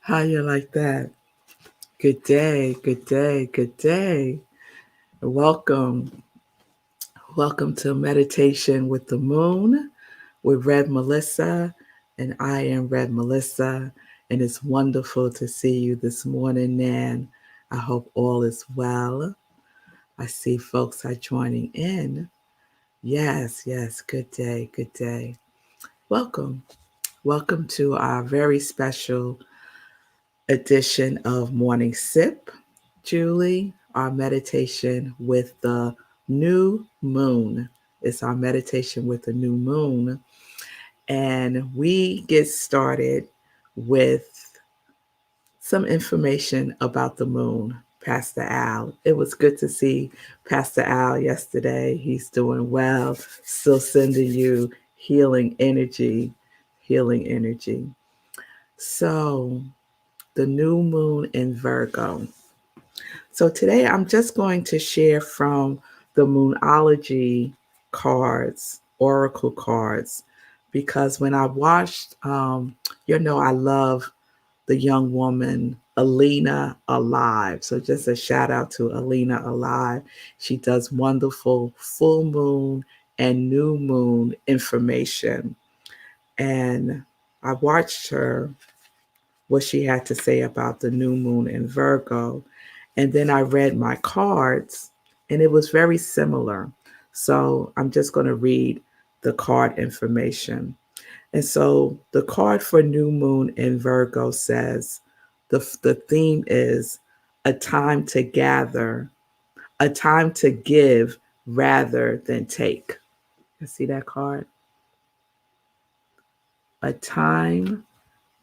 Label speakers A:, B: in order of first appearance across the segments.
A: How you like that? Good day, good day, good day. Welcome. Welcome to Meditation with the Moon with Red Melissa. And I am Red Melissa. And it's wonderful to see you this morning, Nan. I hope all is well. I see folks are joining in. Yes, yes, good day, good day. Welcome. Welcome to our very special edition of Morning Sip, Julie, our meditation with the new moon. It's our meditation with the new moon. And we get started with some information about the moon. Pastor Al. It was good to see Pastor Al yesterday. He's doing well, still sending you healing energy, healing energy. So, the new moon in Virgo. So today I'm just going to share from the Moonology cards, Oracle cards, because when I watched, I love the young woman, Alina Alive. So just a shout out to Alina Alive. She does wonderful full moon and new moon information. And I watched her what she had to say about the new moon in Virgo. And then I read my cards, and it was very similar. So I'm just going to read the card information. And so the card for new moon in Virgo says the theme is a time to gather, a time to give rather than take. You see that card? A time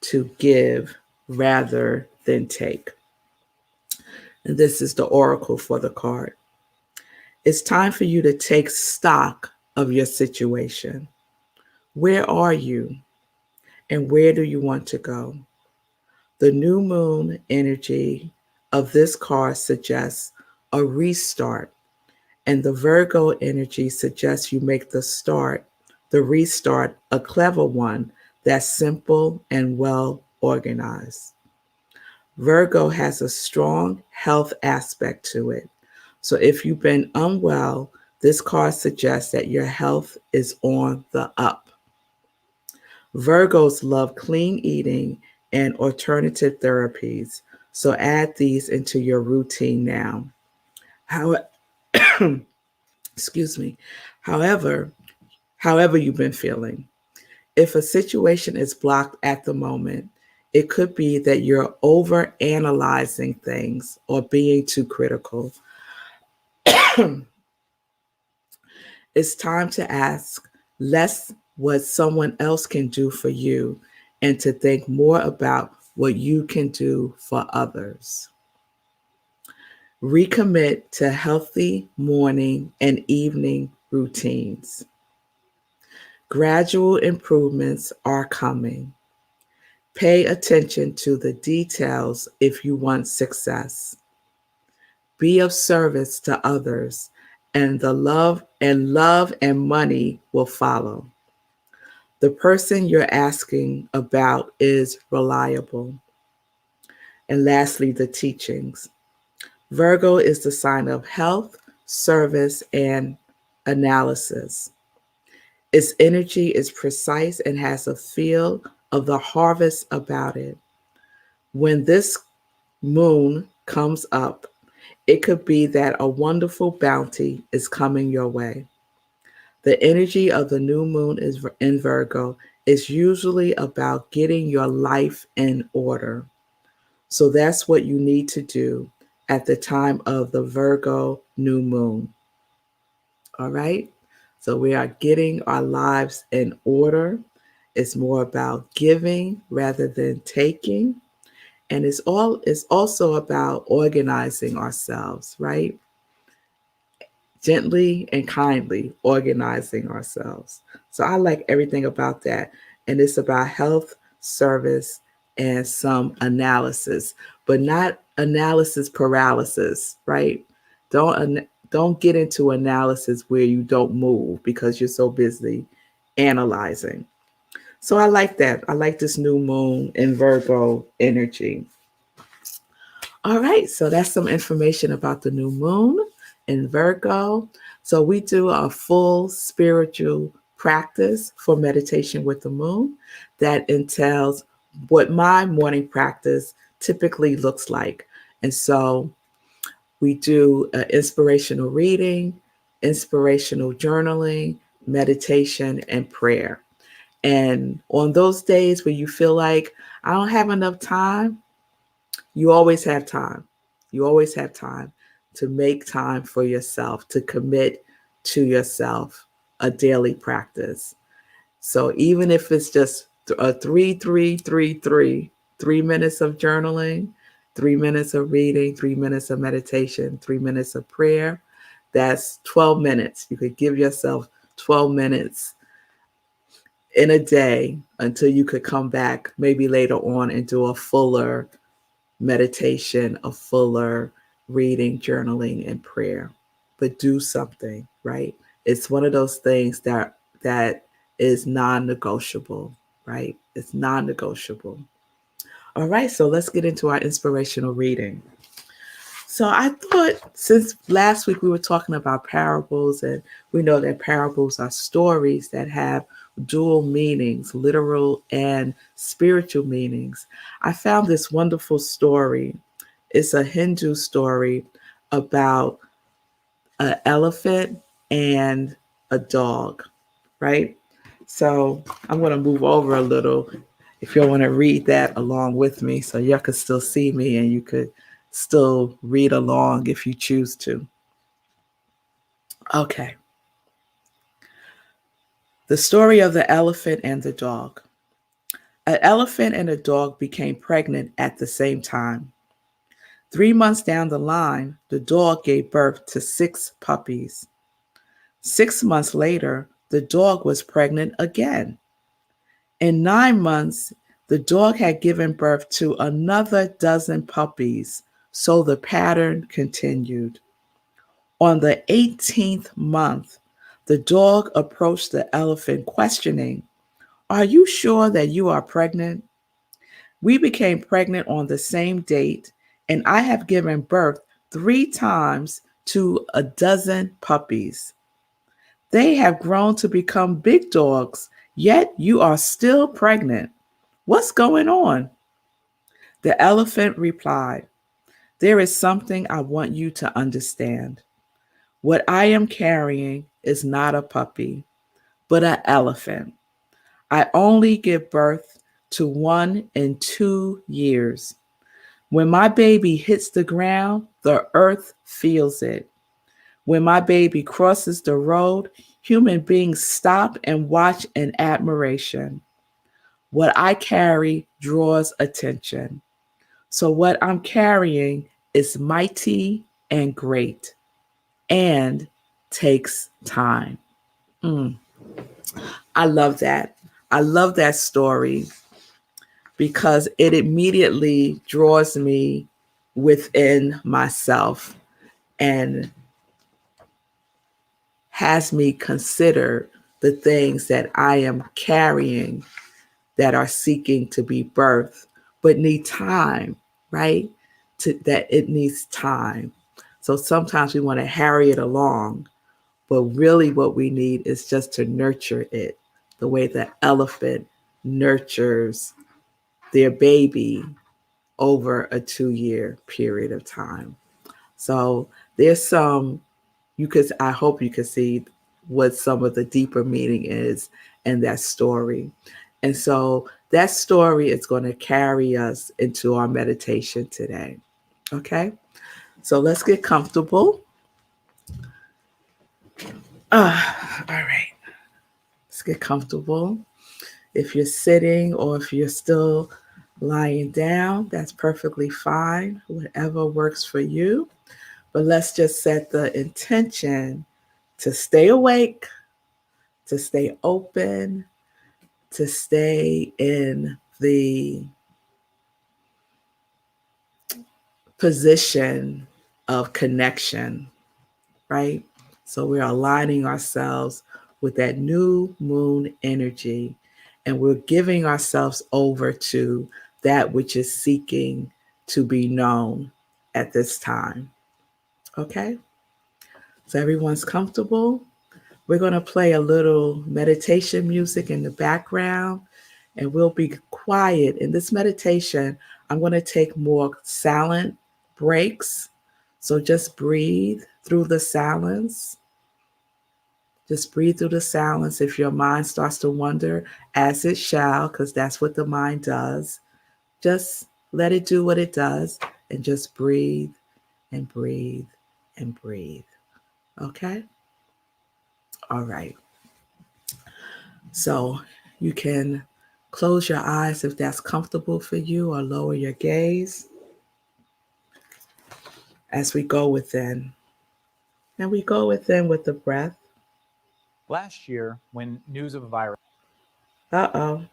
A: to give rather than take. And this is the oracle for the card. It's time for you to take stock of your situation. Where are you and where do you want to go? The new moon energy of this card suggests a restart, and the Virgo energy suggests you make the restart, a clever one that's simple and well organized. Virgo has a strong health aspect to it. So if you've been unwell, this card suggests that your health is on the up. Virgos love clean eating and alternative therapies. So add these into your routine now. How, excuse me. However, however you've been feeling, if a situation is blocked at the moment, it could be that you're over analyzing things or being too critical. It's time to ask less what someone else can do for you and to think more about what you can do for others. Recommit to healthy morning and evening routines. Gradual improvements are coming. Pay attention to the details if you want success. Be of service to others, and the love and money will follow. The person you're asking about is reliable. And lastly, the teachings. Virgo is the sign of health, service, and analysis. Its energy is precise and has a feel of the harvest about it. When this moon comes up, it could be that a wonderful bounty is coming your way. The energy of the new moon is in Virgo is usually about getting your life in order. So that's what you need to do at the time of the Virgo new moon. All right? So we are getting our lives in order. It's more about giving rather than taking. And it's also about organizing ourselves, right? Gently and kindly organizing ourselves. So I like everything about that. And it's about health, service, and some analysis, but not analysis paralysis, right? Don't get into analysis where you don't move because you're so busy analyzing. So I like that. I like this new moon in Virgo energy. All right, so that's some information about the new moon in Virgo. So we do a full spiritual practice for meditation with the moon that entails what my morning practice typically looks like. And so we do inspirational reading, inspirational journaling, meditation, and prayer. And on those days where you feel like I don't have enough time, you always have time. You always have time to make time for yourself, to commit to yourself a daily practice. So even if it's just a 3 3 3 3, 3 minutes of journaling, 3 minutes of reading, 3 minutes of meditation, 3 minutes of prayer, that's 12 minutes. You could give yourself 12 minutes in a day until you could come back maybe later on and do a fuller meditation, a fuller reading, journaling, and prayer. But do something, right? It's one of those things that is non-negotiable, right? It's non-negotiable. All right, so let's get into our inspirational reading. So I thought since last week we were talking about parables, and we know that parables are stories that have dual meanings, literal and spiritual meanings. I found this wonderful story. It's a Hindu story about an elephant and a dog, right? So I'm going to move over a little if you want to read that along with me so y'all could still see me and you could still read along if you choose to. Okay. The story of the elephant and the dog. An elephant and a dog became pregnant at the same time. 3 months down the line, the dog gave birth to 6 puppies. 6 months later, the dog was pregnant again. In 9 months, the dog had given birth to another dozen puppies, so the pattern continued. On the 18th month, the dog approached the elephant, questioning, "Are you sure that you are pregnant? We became pregnant on the same date, and I have given birth 3 times to a dozen puppies. They have grown to become big dogs, yet you are still pregnant. What's going on?" The elephant replied, "There is something I want you to understand. What I am carrying is not a puppy, but an elephant. I only give birth to one in 2 years. When my baby hits the ground, the earth feels it. When my baby crosses the road, human beings stop and watch in admiration. What I carry draws attention. So what I'm carrying is mighty and great and takes time." Mm, I love that. I love that story because it immediately draws me within myself and has me consider the things that I am carrying that are seeking to be birthed, but need time, right? That it needs time. So sometimes we want to harry it along, but really what we need is just to nurture it the way the elephant nurtures their baby over a 2 year period of time. So there's some, I hope you can see what some of the deeper meaning is in that story. And so that story is going to carry us into our meditation today. Okay? So let's get comfortable. All right. Let's get comfortable. If you're sitting or if you're still lying down, that's perfectly fine. Whatever works for you. But let's just set the intention to stay awake, to stay open, to stay in the position of connection, right? So we're aligning ourselves with that new moon energy. and we're giving ourselves over to that which is seeking to be known at this time. Okay? So everyone's comfortable. We're going to play a little meditation music in the background, and we'll be quiet. In this meditation, I'm going to take more silent breaks. So just breathe through the silence. Just breathe through the silence. If your mind starts to wander, as it shall, because that's what the mind does, just let it do what it does and just breathe and breathe and breathe. Okay? All right. So you can close your eyes if that's comfortable for you, or lower your gaze as we go within. And we go within with the breath.
B: Last year, when news of a virus.
A: Uh-oh.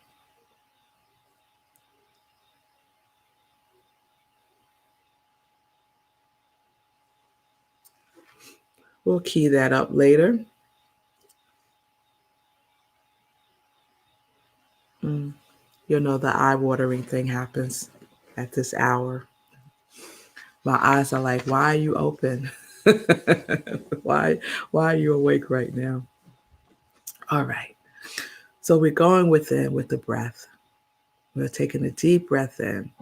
A: We'll key that up later. You'll know the eye-watering thing happens at this hour. My eyes are like, why are you open? why are you awake right now? All right. So we're going within with the breath. We're taking a deep breath in.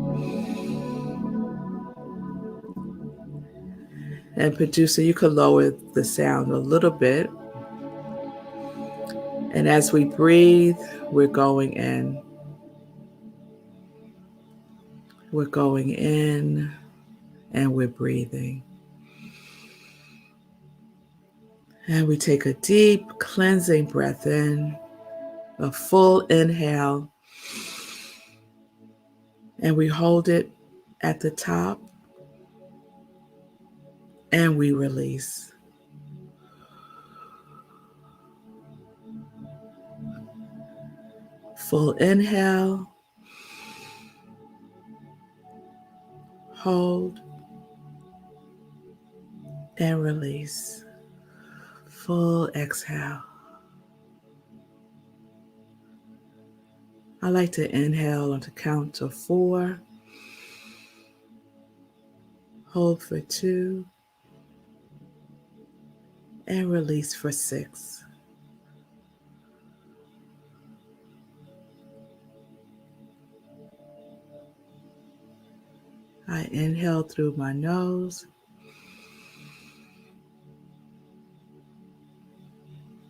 A: And producer, you could lower the sound a little bit. And as we breathe, we're going in. We're going in and we're breathing. And we take a deep cleansing breath in, a full inhale, and we hold it at the top and we release. Full inhale, hold, and release. Full exhale. I like to inhale on the count of 4, hold for 2, and release for 6. I inhale through my nose,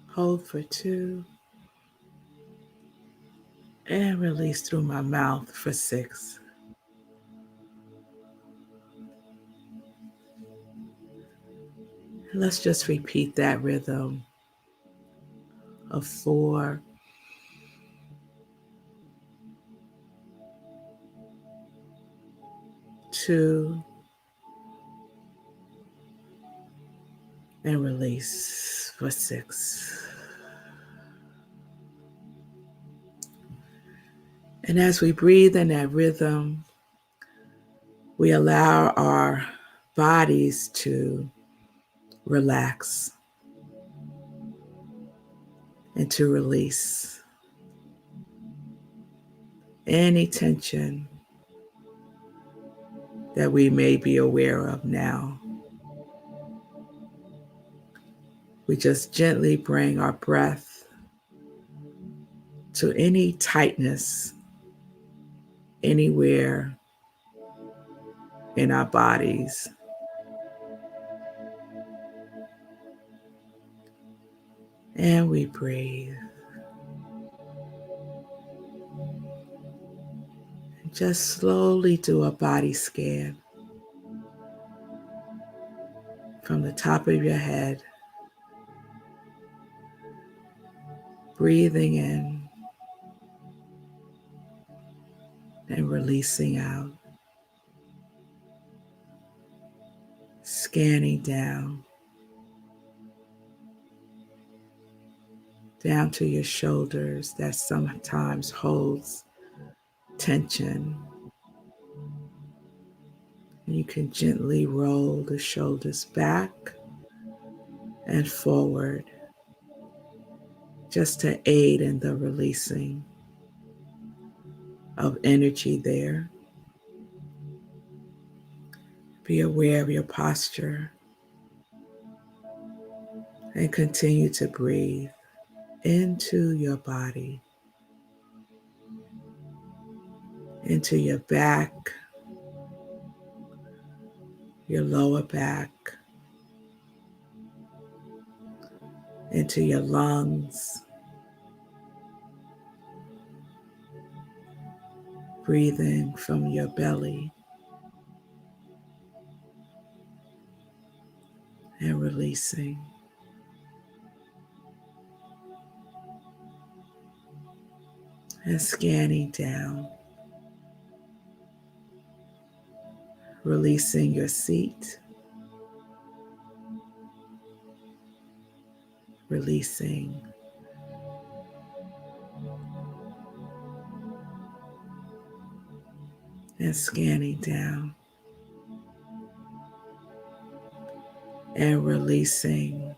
A: hold for 2, and release through my mouth for 6. Let's just repeat that rhythm of 4, 2, and release for 6. And as we breathe in that rhythm, we allow our bodies to relax and to release any tension that we may be aware of now. We just gently bring our breath to any tightness anywhere in our bodies. And we breathe. And just slowly do a body scan from the top of your head, breathing in and releasing out, scanning down to your shoulders that sometimes holds tension. And you can gently roll the shoulders back and forward just to aid in the releasing. of energy there. Be aware of your posture and continue to breathe into your body, into your back, your lower back, into your lungs, breathing from your belly and releasing. And scanning down, releasing your seat, releasing and scanning down and releasing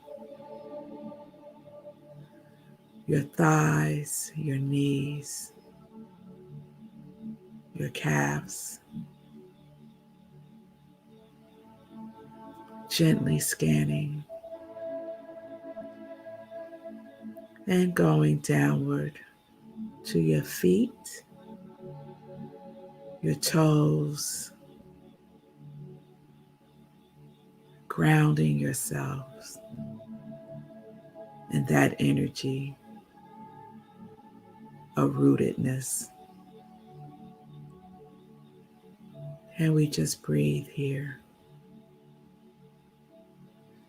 A: your thighs, your knees, your calves, gently scanning and going downward to your feet, your toes, grounding yourselves in that energy of rootedness. And we just breathe here,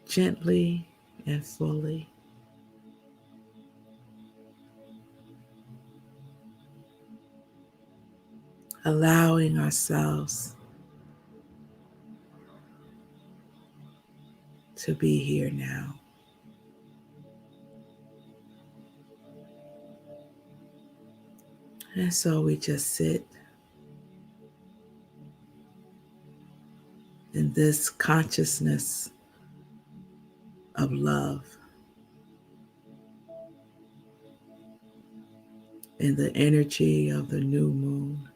A: gently and fully. Allowing ourselves to be here now. And so we just sit in this consciousness of love, in the energy of the new moon,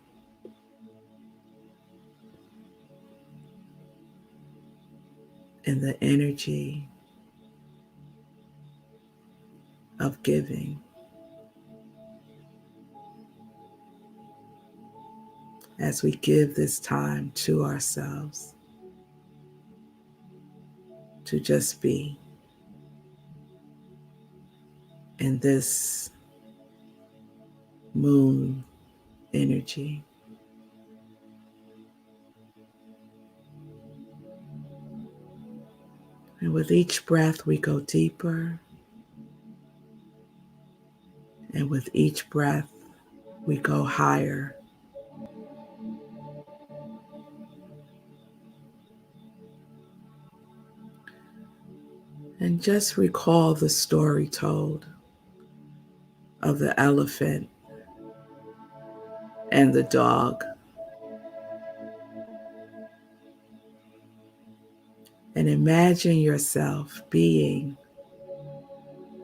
A: in the energy of giving, as we give this time to ourselves to just be in this moon energy. And with each breath, we go deeper. And with each breath, we go higher. And just recall the story told of the elephant and the dog. And imagine yourself being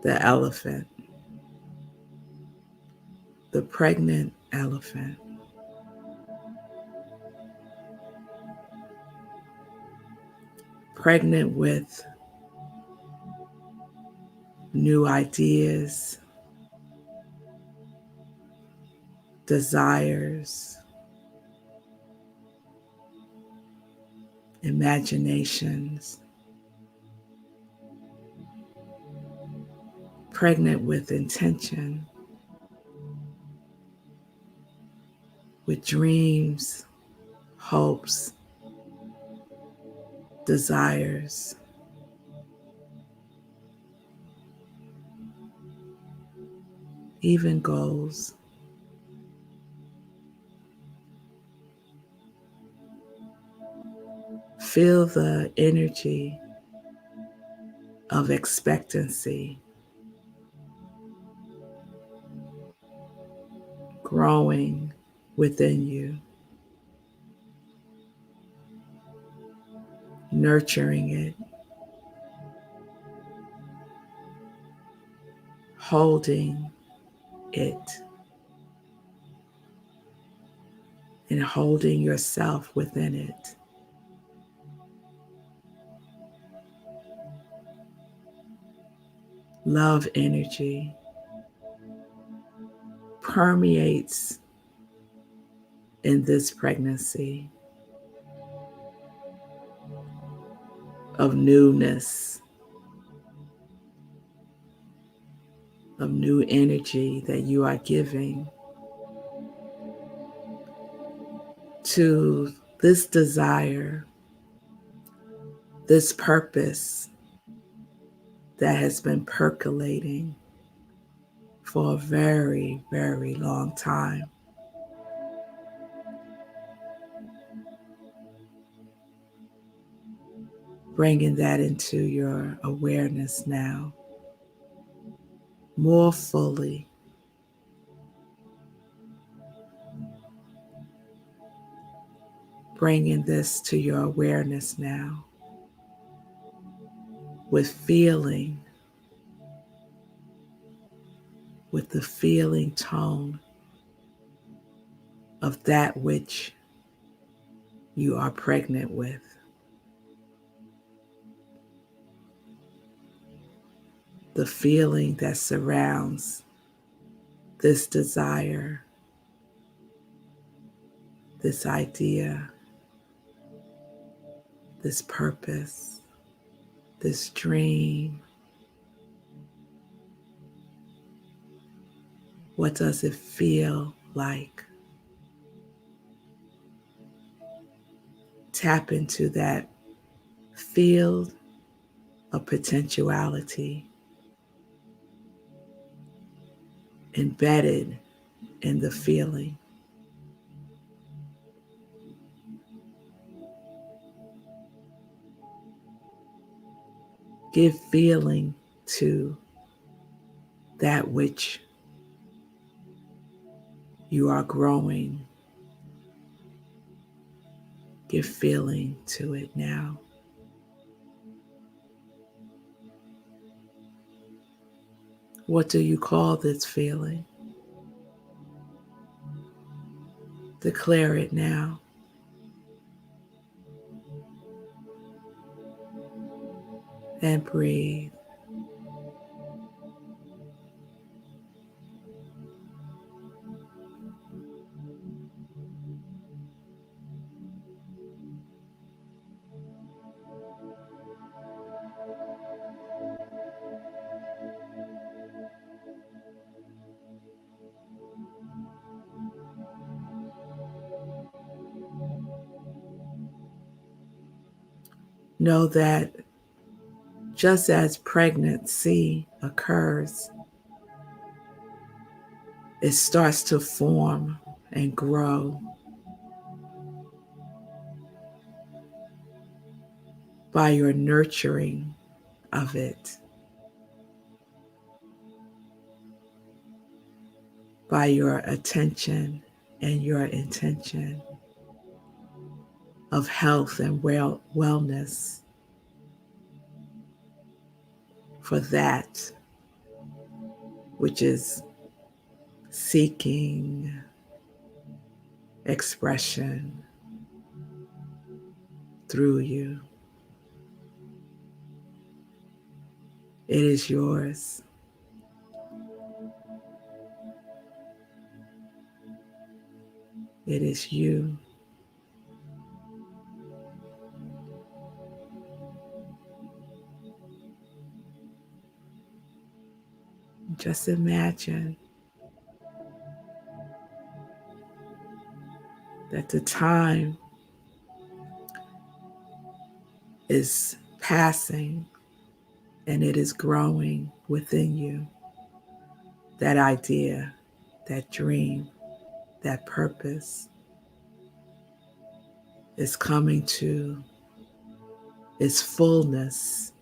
A: the elephant, the pregnant elephant. Pregnant with new ideas, desires, imaginations. Pregnant with intention, with dreams, hopes, desires. Even goals. Feel the energy of expectancy growing within you, nurturing it, holding it, and holding yourself within it. Love energy permeates in this pregnancy of newness, of new energy that you are giving to this desire, this purpose that has been percolating for a very, very long time. Bringing that into your awareness now, more fully. Bringing this to your awareness now with feeling, with the feeling tone of that which you are pregnant with. The feeling that surrounds this desire, this idea, this purpose, this dream. What does it feel like? Tap into that field of potentiality embedded in the feeling. Give feeling to that which you are growing. Give feeling to it now. What do you call this feeling? Declare it now. And breathe. Know that just as pregnancy occurs, it starts to form and grow by your nurturing of it, by your attention and your intention of health and wellness for that which is seeking expression through you. It is yours. It is you. Just imagine that the time is passing and it is growing within you. That idea, that dream, that purpose is coming to its fullness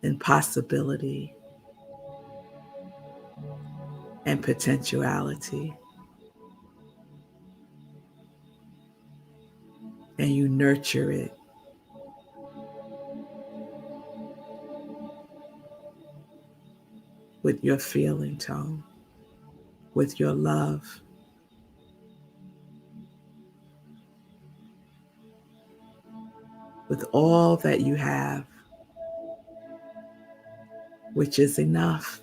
A: and possibility and potentiality. And you nurture it with your feeling tone, with your love, with all that you have, which is enough.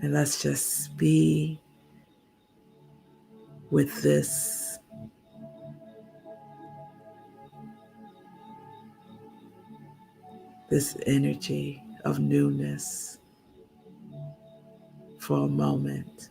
A: And let's just be with this energy of newness for a moment.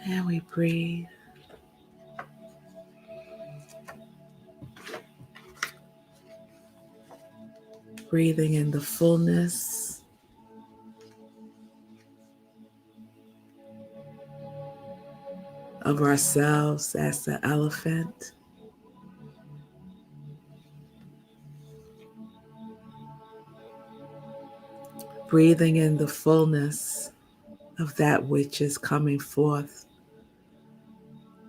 A: And we breathe. Breathing in the fullness of ourselves as the elephant. Breathing in the fullness of that which is coming forth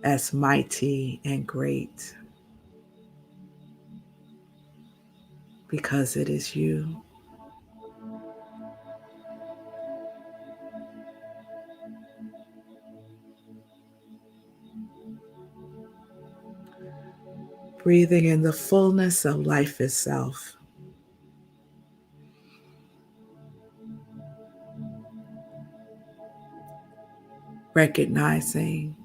A: as mighty and great, because it is you. Breathing in the fullness of life itself. Recognizing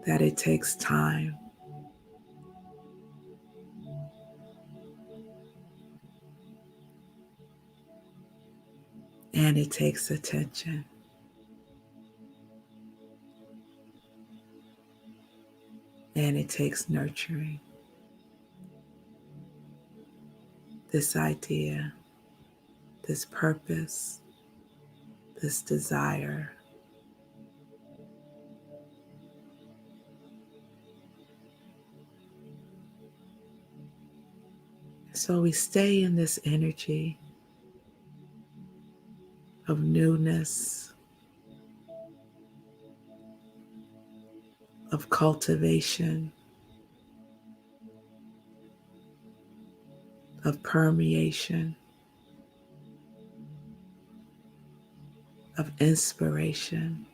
A: that it takes time and it takes attention. And it takes nurturing. This idea, this purpose, this desire. So we stay in this energy of newness, of cultivation, of permeation, of inspiration.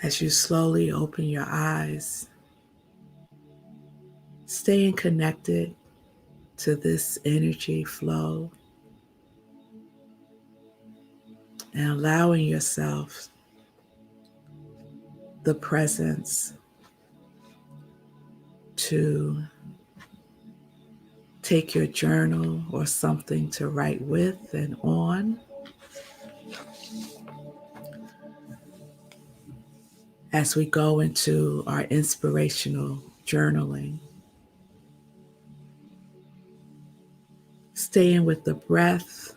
A: As you slowly open your eyes, staying connected to this energy flow and allowing yourself the presence to take your journal or something to write with and on as we go into our inspirational journaling. Staying with the breath,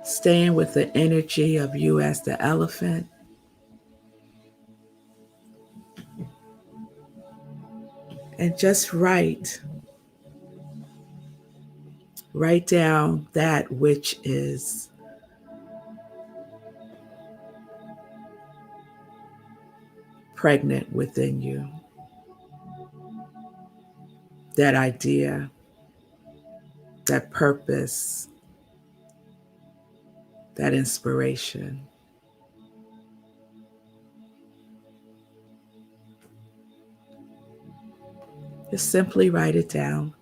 A: staying with the energy of you as the elephant, and just write down that which is pregnant within you. That idea, that purpose, that inspiration. Just simply write it down.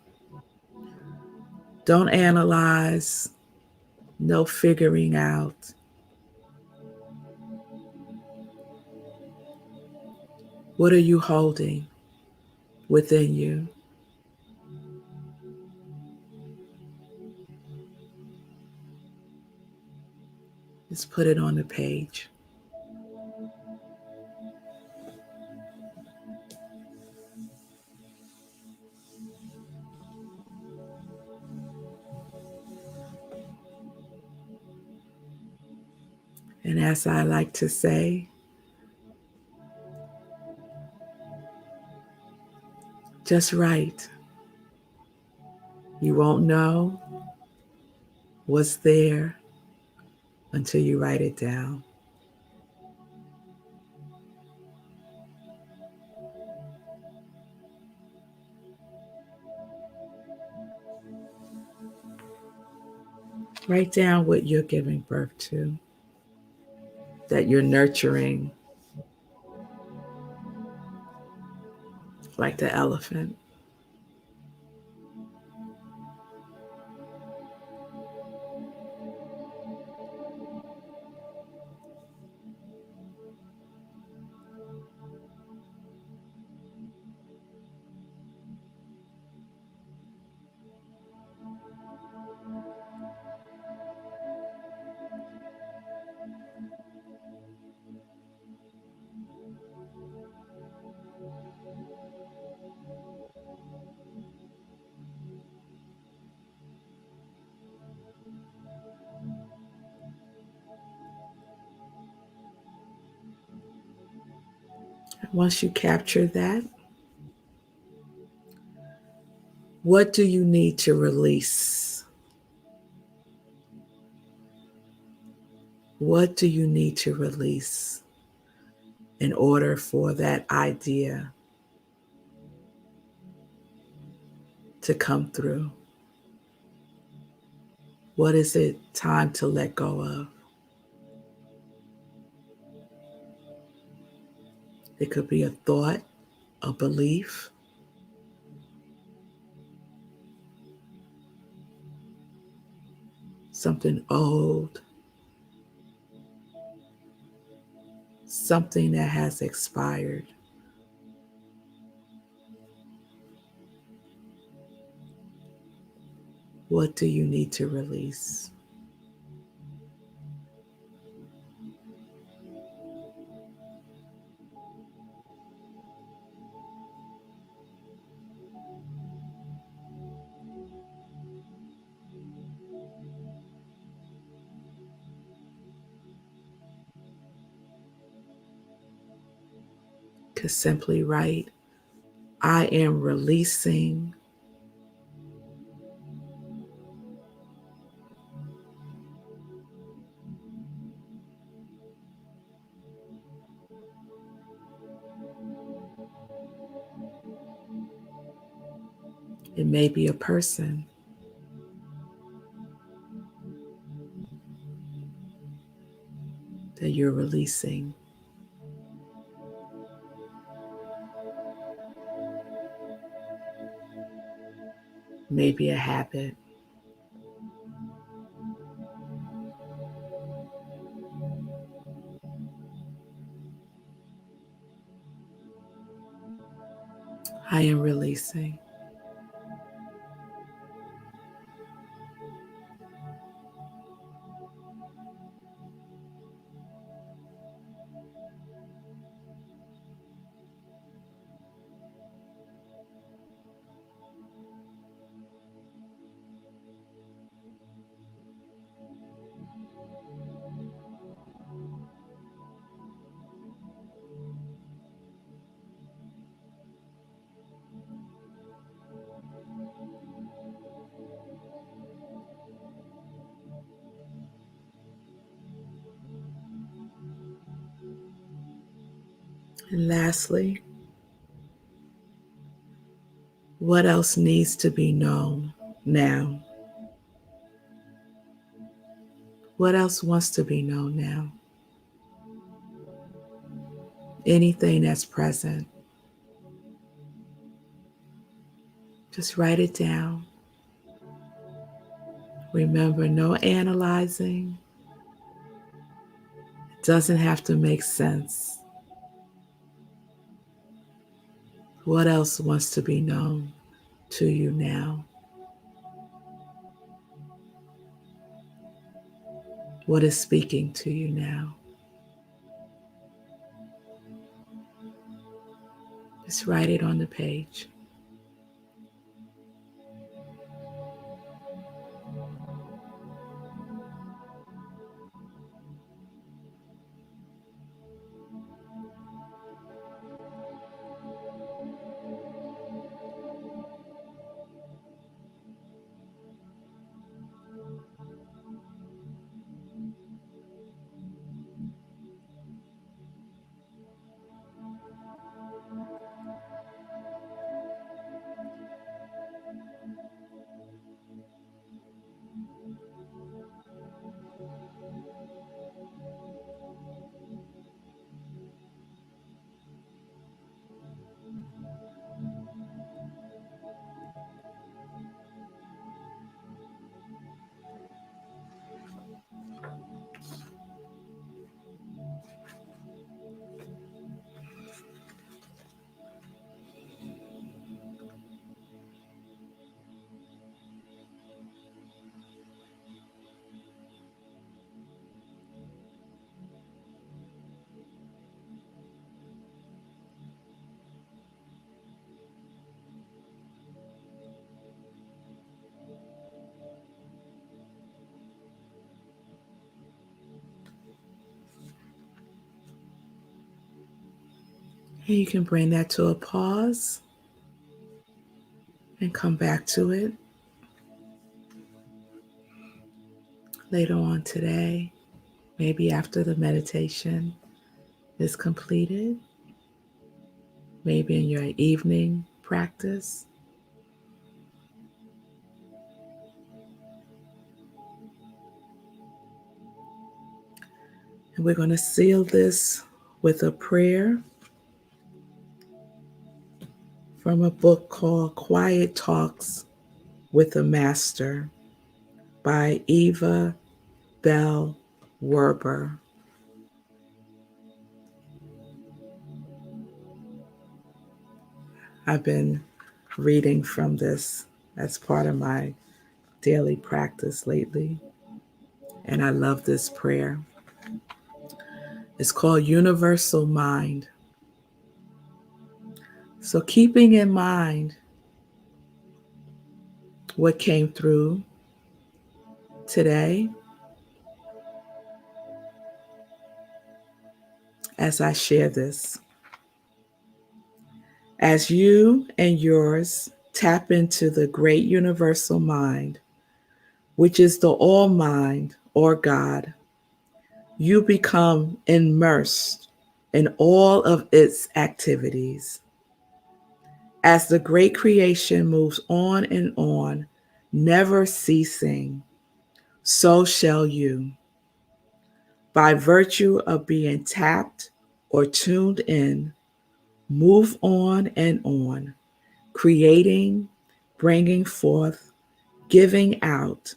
A: Don't analyze, no figuring out. What are you holding within you? Just put it on the page. And as I like to say, just write. You won't know what's there until you write it down. Write down what you're giving birth to, that you're nurturing, like the elephant. Once you capture that, what do you need to release? What do you need to release in order for that idea to come through? What is it time to let go of? It could be a thought, a belief, something old, something that has expired. What do you need to release? could simply write, I am releasing it may be a person that you're releasing. Maybe a habit. I am releasing. And lastly, what else needs to be known now? What else wants to be known now? Anything that's present, just write it down. Remember, no analyzing. It doesn't have to make sense. What else wants to be known to you now? What is speaking to you now? Just write it on the page. And you can bring that to a pause and come back to it later on today, maybe after the meditation is completed, maybe in your evening practice. And we're going to seal this with a prayer from a book called Quiet Talks with a Master by Eva Bell Werber. I've been reading from this as part of my daily practice lately, and I love this prayer. It's called Universal Mind. So, keeping in mind what came through today, as I share this, As you and yours tap into the great universal mind, which is the all mind or God, you become immersed in all of its activities. As the great creation moves on, never ceasing, so shall you, by virtue of being tapped or tuned in, move on, creating, bringing forth, giving out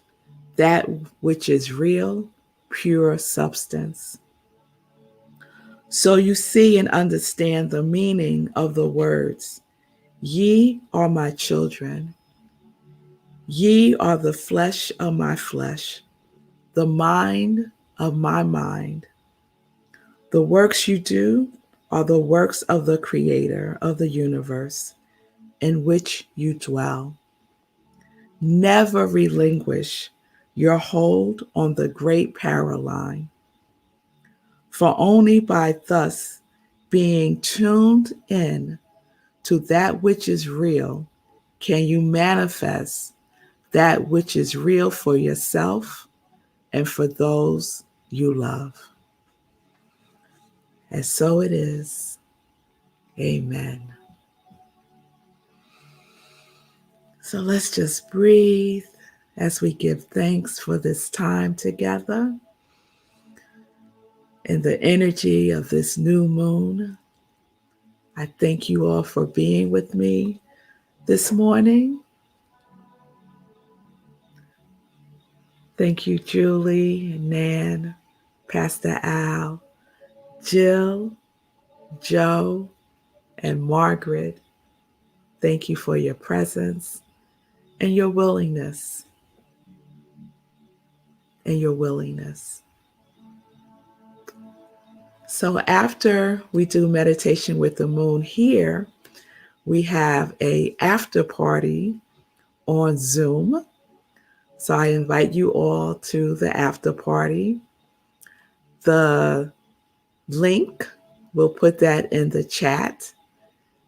A: that which is real, pure substance. So you see and understand the meaning of the words, ye are my children, ye are the flesh of my flesh, the mind of my mind. The works you do are the works of the Creator of the universe in which you dwell. Never relinquish your hold on the great power line, for only by thus being tuned in to that which is real can you manifest that which is real for yourself and for those you love. And so it is. Amen. So let's just breathe as we give thanks for this time together in the energy of this new moon. I thank you all for being with me this morning. Thank you, Julie, Nan, Pastor Al, Jill, Joe, and Margaret. Thank you for your presence and your willingness. So after we do meditation with the moon here, we have a after party on Zoom. So I invite you all to the after party. The link, we'll put that in the chat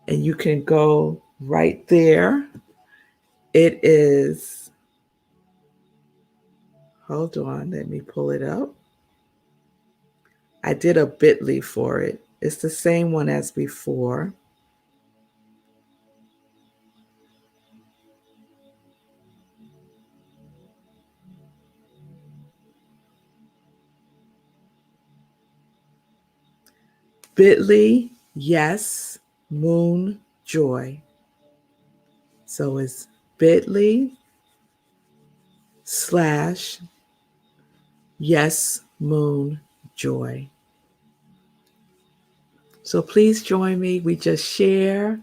A: and you can go right there. It is, hold on, let me pull it up. I did a bit.ly for it. It's the same one as before. Bit.ly, yes, moon joy. So it's bit.ly / yes, moon joy. So please join me. We just share.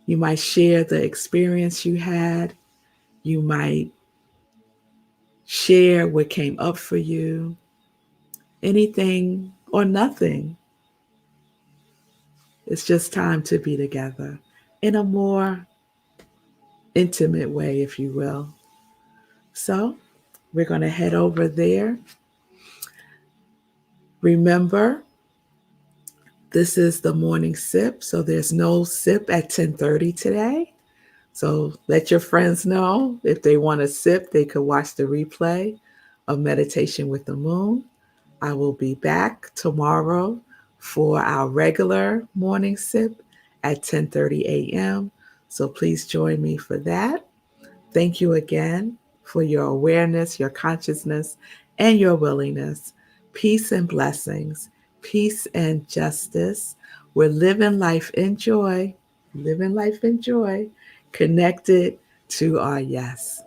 A: You might share the experience you had. You might share what came up for you. Anything or nothing. It's just time to be together in a more intimate way, if you will. So we're going to head over there. Remember, this is the morning sip, so there's no sip at 10:30 today. So let your friends know if they want to sip, they could watch the replay of Meditation with the Moon. I will be back tomorrow for our regular morning sip at 10:30 a.m. So please join me for that. Thank you again for your awareness, your consciousness, and your willingness. Peace and blessings, peace and justice. We're living life in joy, connected to our yes.